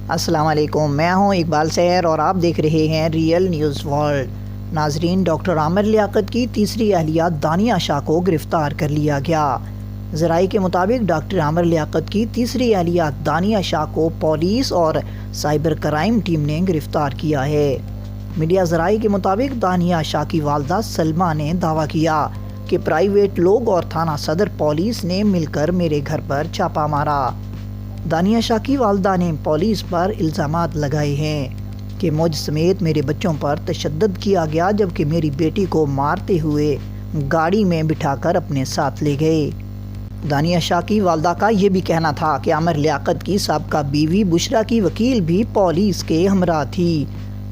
السلام علیکم، میں ہوں اقبال سیر اور آپ دیکھ رہے ہیں ریئل نیوز ورلڈ۔ ناظرین، ڈاکٹر عامر لیاقت کی تیسری اہلیہ دانیہ شاہ کو گرفتار کر لیا گیا۔ ذرائع کے مطابق ڈاکٹر عامر لیاقت کی تیسری اہلیہ دانیہ شاہ کو پولیس اور سائبر کرائم ٹیم نے گرفتار کیا ہے۔ میڈیا ذرائع کے مطابق دانیہ شاہ کی والدہ سلمہ نے دعویٰ کیا کہ پرائیویٹ لوگ اور تھانہ صدر پولیس نے مل کر میرے گھر پر چھاپا مارا۔ دانیہ شاہ کی والدہ نے پولیس پر الزامات لگائے ہیں کہ مجھ سمیت میرے بچوں پر تشدد کیا گیا، جبکہ میری بیٹی کو مارتے ہوئے گاڑی میں بٹھا کر اپنے ساتھ لے گئے۔ دانیہ شاہ کی والدہ کا یہ بھی کہنا تھا کہ عامر لیاقت کی سابقہ بیوی بشریٰ کی وکیل بھی پولیس کے ہمراہ تھی۔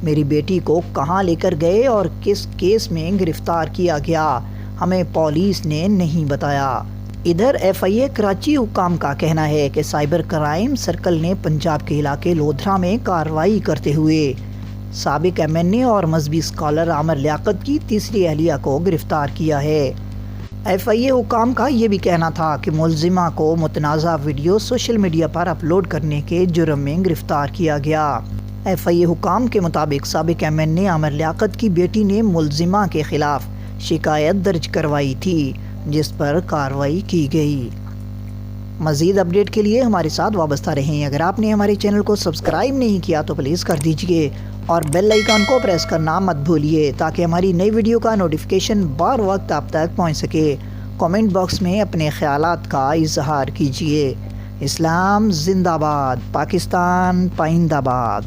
میری بیٹی کو کہاں لے کر گئے اور کس کیس میں گرفتار کیا گیا، ہمیں پولیس نے نہیں بتایا۔ ادھر ایف آئی اے کراچی حکام کا کہنا ہے کہ سائبر کرائم سرکل نے پنجاب کے علاقے لودھرا میں کارروائی کرتے ہوئے سابق ایم این اے اور مذہبی اسکالر عامر لیاقت کی تیسری اہلیہ کو گرفتار کیا ہے۔ ایف آئی اے حکام کا یہ بھی کہنا تھا کہ ملزمہ کو متنازع ویڈیو سوشل میڈیا پر اپلوڈ کرنے کے جرم میں گرفتار کیا گیا۔ ایف آئی اے حکام کے مطابق سابق ایم این اے عامر لیاقت کی بیٹی نے ملزمہ کے خلاف شکایت درج کروائی تھی، جس پر کارروائی کی گئی۔ مزید اپڈیٹ کے لیے ہمارے ساتھ وابستہ رہیں۔ اگر آپ نے ہمارے چینل کو سبسکرائب نہیں کیا تو پلیز کر دیجئے اور بیل آئیکن کو پریس کرنا مت بھولیے تاکہ ہماری نئی ویڈیو کا نوٹیفیکیشن بر وقت آپ تک پہنچ سکے۔ کامنٹ باکس میں اپنے خیالات کا اظہار کیجئے۔ اسلام زندہ باد، پاکستان پائندہ باد۔